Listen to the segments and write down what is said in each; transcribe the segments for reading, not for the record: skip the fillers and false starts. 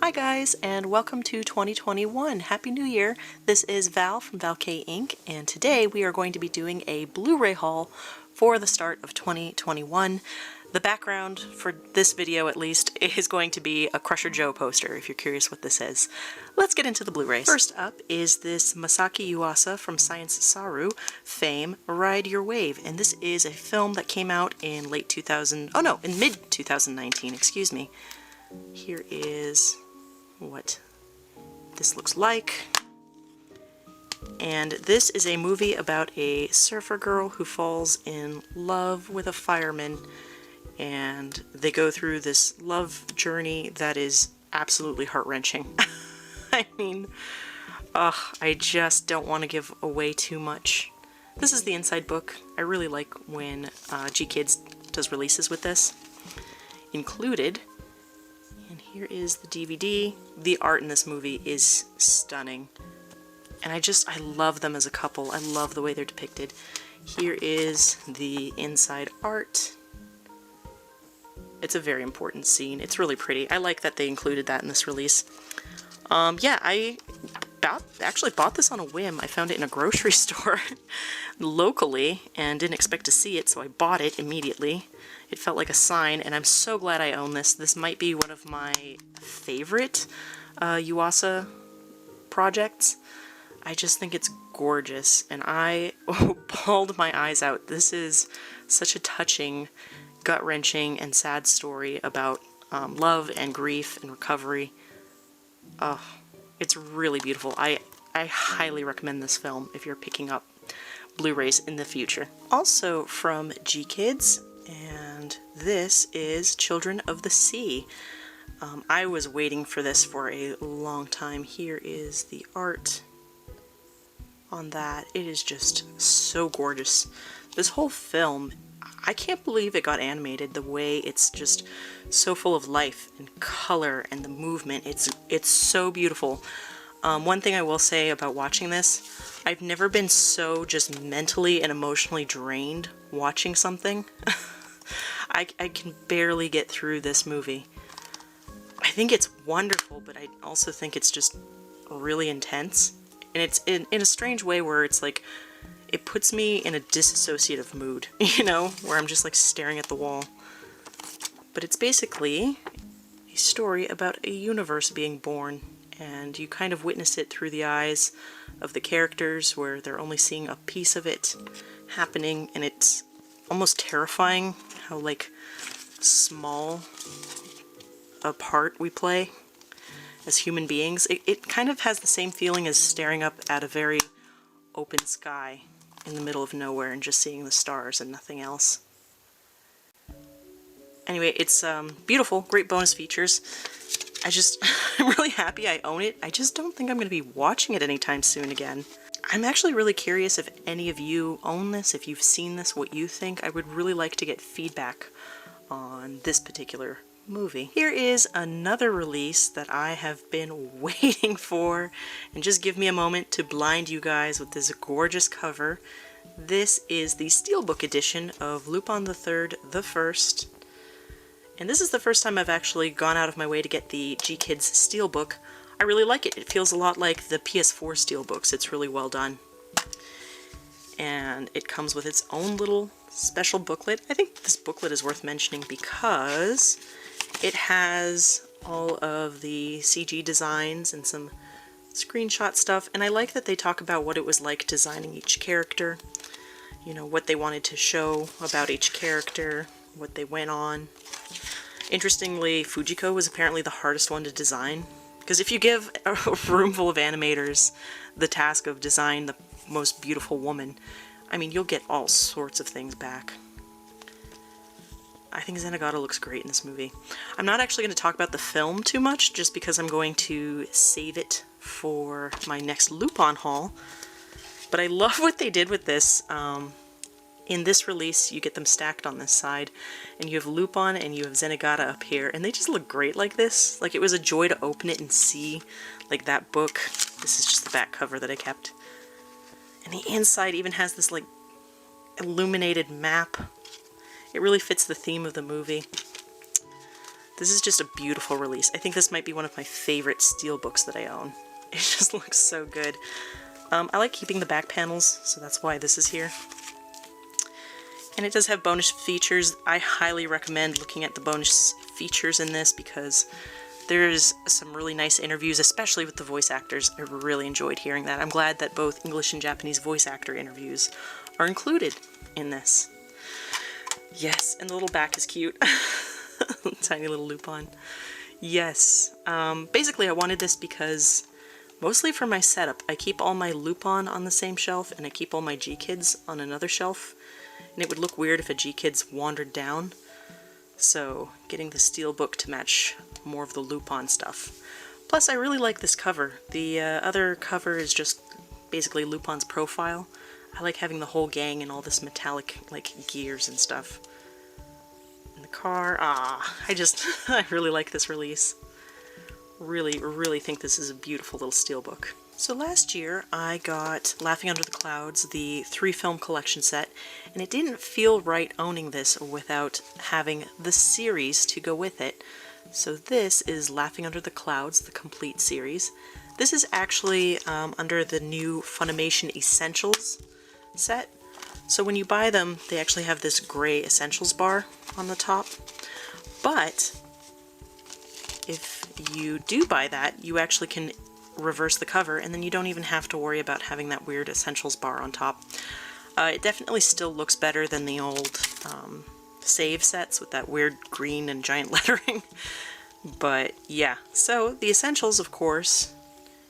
Hi guys, and welcome to 2021. Happy New Year! This is Val from valkayink, and today we are going to be doing a Blu Ray haul for the start of 2021. The background for this video, at least, is going to be a Crusher Joe poster, if you're curious what this is. Let's get into the Blu-rays. First up is this Masaki Yuasa from Science Saru fame, Ride Your Wave, and this is a film that came out in in mid-2019, excuse me. Here is what this looks like. And this is a movie about a surfer girl who falls in love with a fireman, and they go through this love journey that is absolutely heart-wrenching. I mean, I just don't want to give away too much. This is the inside book. I really like when G-Kids does releases with this included. And here is the DVD. The art in this movie is stunning. And I love them as a couple. I love the way they're depicted. Here is the inside art. It's a very important scene. It's really pretty. I like that they included that in this release. Yeah, I actually bought this on a whim. I found it in a grocery store locally and didn't expect to see it, so I bought it immediately. It felt like a sign, and I'm so glad I own this. This might be one of my favorite Yuasa projects. I just think it's gorgeous, and I bawled my eyes out. This is such a touching, gut-wrenching, and sad story about love and grief and recovery. It's really beautiful. I highly recommend this film if you're picking up Blu-rays in the future. Also from G-Kids, and this is Children of the Sea. I was waiting for this for a long time. Here is the art on that. It is just so gorgeous. This whole film, I can't believe it got animated the way it's just so full of life and color and the movement. It's so beautiful. One thing I will say about watching this, I've never been so just mentally and emotionally drained watching something. I can barely get through this movie. I think it's wonderful, but I also think it's just really intense. And it's in a strange way where it's like, it puts me in a disassociative mood, you know, where I'm just like staring at the wall. But it's basically a story about a universe being born, and you kind of witness it through the eyes of the characters, where they're only seeing a piece of it happening, and it's almost terrifying how like small a part we play as human beings. It kind of has the same feeling as staring up at a very open sky in the middle of nowhere and just seeing the stars and nothing else. Anyway, it's beautiful, great bonus features. I'm really happy I own it. I just don't think I'm going to be watching it anytime soon again. I'm actually really curious if any of you own this, if you've seen this, what you think. I would really like to get feedback on this particular movie. Here is another release that I have been waiting for, and just give me a moment to blind you guys with this gorgeous cover. This is the Steelbook edition of Lupon III the First, and this is the first time I've actually gone out of my way to get the G-Kids Steelbook. I really like it. It feels a lot like the PS4 Steelbooks. It's really well done. And it comes with its own little special booklet. I think this booklet is worth mentioning because it has all of the CG designs and some screenshot stuff, and I like that they talk about what it was like designing each character, you know, what they wanted to show about each character, what they went on. Interestingly, Fujiko was apparently the hardest one to design, because if you give a room full of animators the task of designing the most beautiful woman, I mean, you'll get all sorts of things back. I think Zenigata looks great in this movie. I'm not actually going to talk about the film too much, just because I'm going to save it for my next Lupon haul. But I love what they did with this. In this release, you get them stacked on this side, and you have Lupon and you have Zenigata up here, and they just look great like this. Like, it was a joy to open it and see, like, that book. This is just the back cover that I kept. And the inside even has this, like, illuminated map. It really fits the theme of the movie. This is just a beautiful release. I think this might be one of my favorite steelbooks that I own. It just looks so good. I like keeping the back panels, so that's why this is here. And it does have bonus features. I highly recommend looking at the bonus features in this because there's some really nice interviews, especially with the voice actors. I really enjoyed hearing that. I'm glad that both English and Japanese voice actor interviews are included in this. Yes, and the little back is cute. Tiny little Lupon. Yes. Basically I wanted this because, mostly for my setup, I keep all my Lupon on the same shelf and I keep all my G-Kids on another shelf. And it would look weird if a G-Kids wandered down. So getting the steelbook to match more of the Lupon stuff. Plus I really like this cover. The other cover is just basically Lupon's profile. I like having the whole gang and all this metallic like gears and stuff. In the car, I really like this release. Really think this is a beautiful little steelbook. So last year I got Laughing Under the Clouds, the 3-film collection set, and it didn't feel right owning this without having the series to go with it. So this is Laughing Under the Clouds, the complete series. This is actually under the new Funimation Essentials set. So when you buy them, they actually have this gray Essentials bar on the top. But if you do buy that, you actually can reverse the cover, and then you don't even have to worry about having that weird Essentials bar on top. It definitely still looks better than the old save sets with that weird green and giant lettering. But yeah, so the Essentials, of course,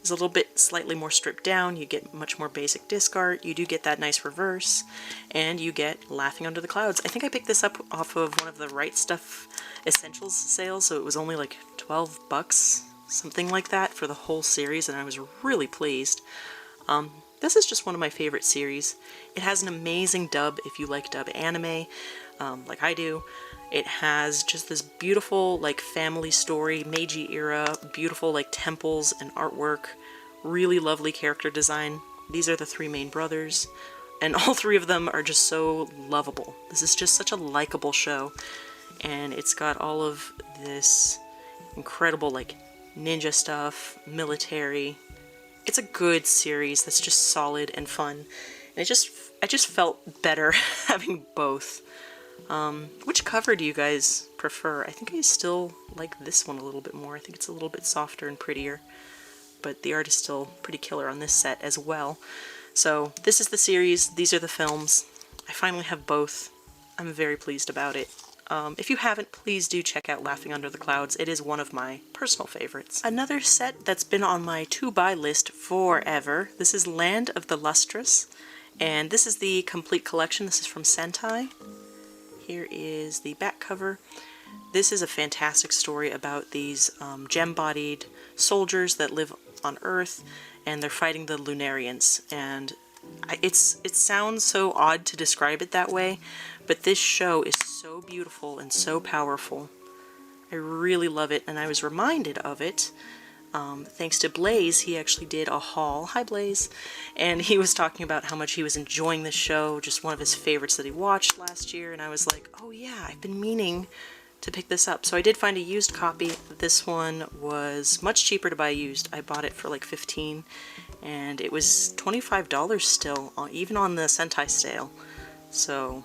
is a little bit slightly more stripped down. You get much more basic disc art, you do get that nice reverse, and you get Laughing Under the Clouds. I think I picked this up off of one of the Right Stuff Essentials sales, so it was only like 12 bucks, something like that, for the whole series, and I was really pleased. This is just one of my favorite series. It has an amazing dub if you like dub anime, like I do. It has just this beautiful like family story, Meiji era, beautiful like temples and artwork, really lovely character design. These are the 3 main brothers, and all 3 of them are just so lovable. This is just such a likable show, and it's got all of this incredible like ninja stuff, military. It's a good series that's just solid and fun, and I just felt better having both. Which cover do you guys prefer? I think I still like this one a little bit more. I think it's a little bit softer and prettier, but the art is still pretty killer on this set as well. So this is the series, these are the films. I finally have both. I'm very pleased about it. If you haven't, please do check out Laughing Under the Clouds. It is one of my personal favorites. Another set that's been on my to-buy list forever. This is Land of the Lustrous, and this is the complete collection. This is from Sentai. Here is the back cover. This is a fantastic story about these gem-bodied soldiers that live on Earth, and they're fighting the Lunarians. And it sounds so odd to describe it that way, but this show is so beautiful and so powerful. I really love it, and I was reminded of it thanks to Blaze. He actually did a haul. Hi, Blaze. And he was talking about how much he was enjoying the show, just one of his favorites that he watched last year, and I was like, oh yeah, I've been meaning to pick this up. So I did find a used copy. This one was much cheaper to buy used. I bought it for like $15, and it was $25 still, even on the Sentai sale. So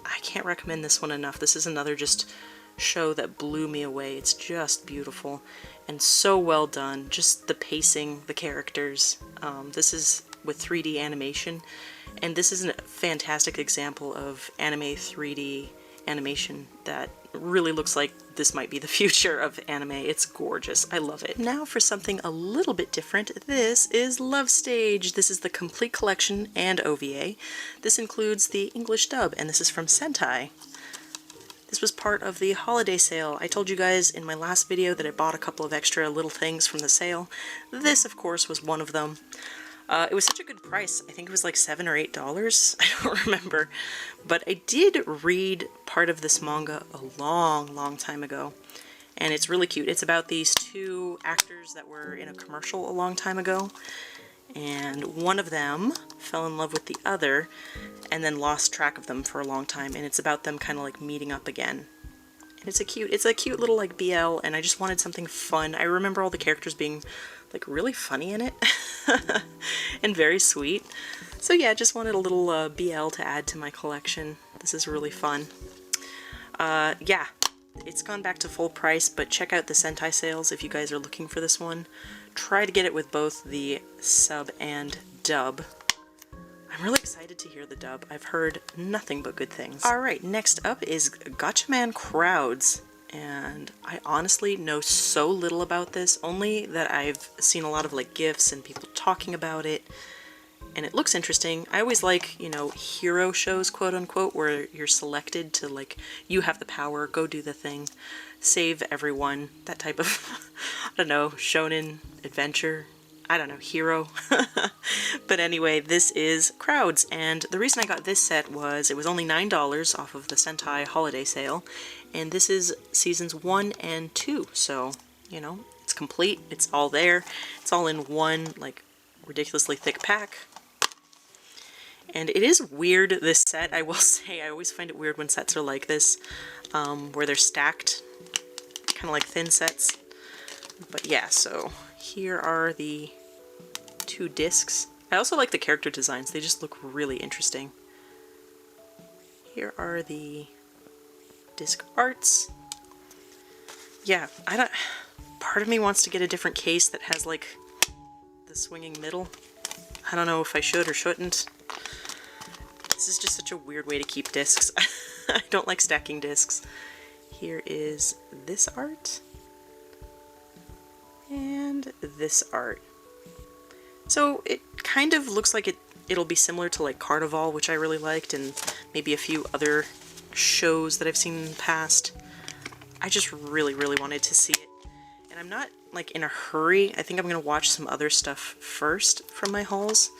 I can't recommend this one enough. This is another just show that blew me away. It's just beautiful and so well done. Just the pacing, the characters. This is with 3D animation, and this is a fantastic example of anime 3D animation that really looks like this might be the future of anime. It's gorgeous. I love it. Now for something a little bit different. This is Love Stage. This is the complete collection and OVA. This includes the English dub, and this is from Sentai. This was part of the holiday sale. I told you guys in my last video that I bought a couple of extra little things from the sale. This, of course, was one of them. It was such a good price. I think it was like $7 or $8. I don't remember. But I did read part of this manga a long time ago. And it's really cute. It's about these 2 actors that were in a commercial a long time ago. And one of them fell in love with the other and then lost track of them for a long time. And it's about them kind of like meeting up again. And it's a cute little like BL, and I just wanted something fun. I remember all the characters being like really funny in it and very sweet. So yeah, just wanted a little BL to add to my collection. This is really fun. Yeah, it's gone back to full price, but check out the Sentai sales if you guys are looking for this one. Try to get it with both the sub and dub. I'm really excited to hear the dub. I've heard nothing but good things. Alright, next up is Gokuman Crowds. And I honestly know so little about this, only that I've seen a lot of like GIFs and people talking about it. And it looks interesting. I always like, you know, hero shows, quote unquote, where you're selected to like, you have the power, go do the thing, save everyone. That type of, I don't know, shonen adventure. I don't know, hero. But anyway, this is Crowds, and the reason I got this set was it was only $9 off of the Sentai holiday sale, and this is seasons 1 and 2, so, you know, it's complete, it's all there, it's all in one, like, ridiculously thick pack. And it is weird, this set, I will say. I always find it weird when sets are like this, where they're stacked, kind of like thin sets. But yeah, so here are the 2 discs. I also like the character designs, they just look really interesting. Here are the disc arts. Yeah, part of me wants to get a different case that has like the swinging middle. I don't know if I should or shouldn't. This is just such a weird way to keep discs. I don't like stacking discs. Here is this art. And this art. So it kind of looks like it'll be similar to like Carnival, which I really liked, and maybe a few other shows that I've seen in the past. I just really, really wanted to see it. And I'm not like in a hurry. I think I'm going to watch some other stuff first from my hauls.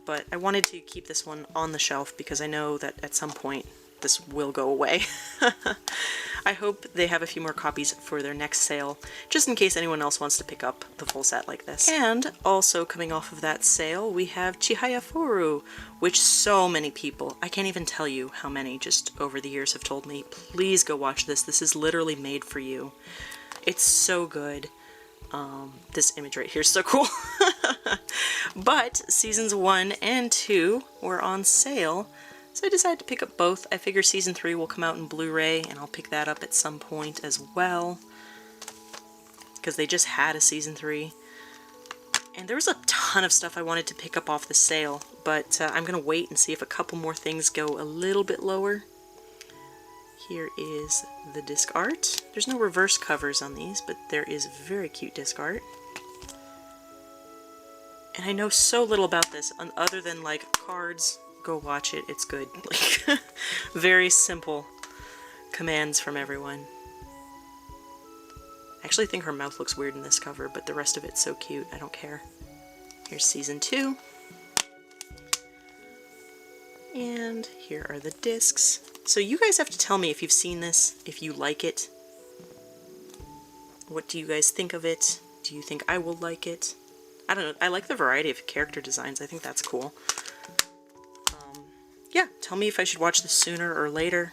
But I wanted to keep this one on the shelf because I know that at some point this will go away. I hope they have a few more copies for their next sale, just in case anyone else wants to pick up the full set like this. And also coming off of that sale, we have Chihayafuru, which so many people, I can't even tell you how many just over the years have told me, please go watch this. This is literally made for you. It's so good. This image right here is so cool. But seasons 1 and 2 were on sale, so I decided to pick up both. I figure season 3 will come out in Blu-ray, and I'll pick that up at some point as well, because they just had a season 3. And there was a ton of stuff I wanted to pick up off the sale, but I'm gonna wait and see if a couple more things go a little bit lower. Here is the disc art. There's no reverse covers on these, but there is very cute disc art. And I know so little about this, other than like cards. Go watch it, it's good. Like, very simple commands from everyone. I actually think her mouth looks weird in this cover, but the rest of it's so cute, I don't care. Here's season 2. And here are the discs. So you guys have to tell me if you've seen this, if you like it. What do you guys think of it? Do you think I will like it? I don't know, I like the variety of character designs, I think that's cool. Yeah, tell me if I should watch this sooner or later.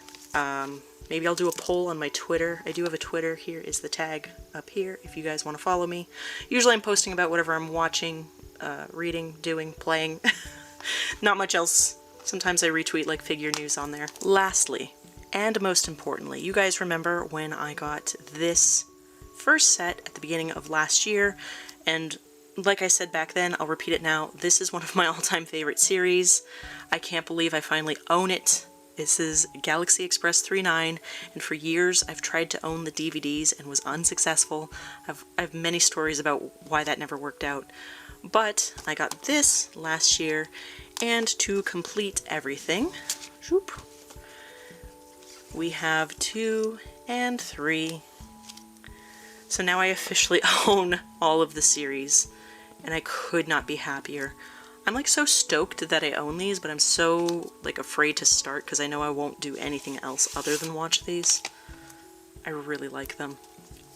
Maybe I'll do a poll on my Twitter. I do have a Twitter. Here is the tag up here if you guys want to follow me. Usually I'm posting about whatever I'm watching, reading, doing, playing. Not much else. Sometimes I retweet like figure news on there. Lastly, and most importantly, you guys remember when I got this first set at the beginning of last year, and like I said back then, I'll repeat it now, this is one of my all-time favorite series. I can't believe I finally own it. This is Galaxy Express 39, and for years I've tried to own the DVDs and was unsuccessful. I have many stories about why that never worked out. But I got this last year, and to complete everything, we have 2 and 3. So now I officially own all of the series, and I could not be happier. I'm like so stoked that I own these, but I'm so like afraid to start because I know I won't do anything else other than watch these. I really like them.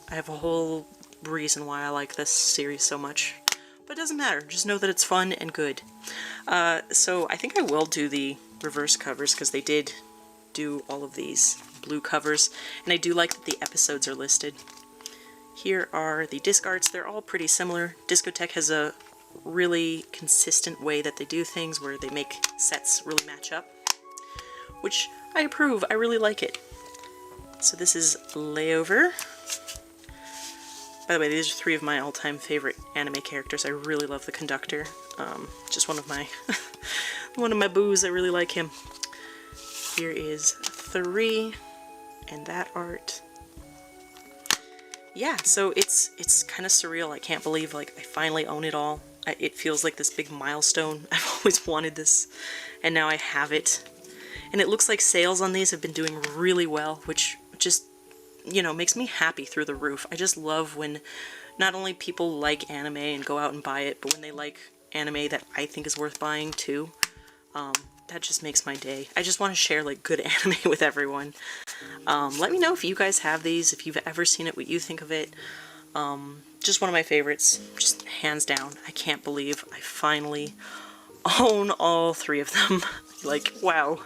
I have a whole reason why I like this series so much. But it doesn't matter, just know that it's fun and good. So I think I will do the reverse covers because they did do all of these blue covers, and I do like that the episodes are listed. Here are the disc arts. They're all pretty similar. Discotek has a really consistent way that they do things where they make sets really match up, which I approve. I really like it. So this is Layover. By the way, these are 3 of my all-time favorite anime characters. I really love the conductor. Just one of my boos. I really like him. Here is 3, and that art. Yeah, so it's kind of surreal. I can't believe like I finally own it all. It feels like this big milestone. I've always wanted this, and now I have it. And it looks like sales on these have been doing really well, which just, you know, makes me happy through the roof. I just love when not only people like anime and go out and buy it, but when they like anime that I think is worth buying too. That just makes my day. I just want to share like good anime with everyone. Let me know if you guys have these, if you've ever seen it, what you think of it. Just one of my favorites, just hands down. I can't believe I finally own all 3 of them. Like, wow.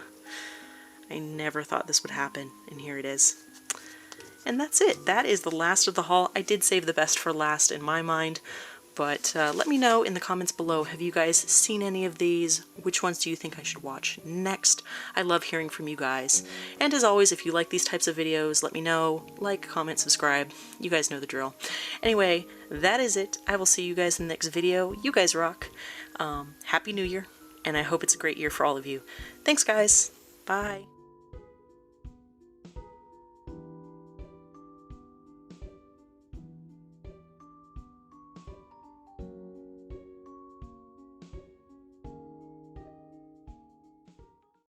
I never thought this would happen, and here it is. And that's it. That is the last of the haul. I did save the best for last in my mind, but let me know in the comments below, have you guys seen any of these? Which ones do you think I should watch next? I love hearing from you guys. And as always, if you like these types of videos, let me know. Like, comment, subscribe. You guys know the drill. Anyway, that is it. I will see you guys in the next video. You guys rock. Happy New Year, and I hope it's a great year for all of you. Thanks, guys. Bye.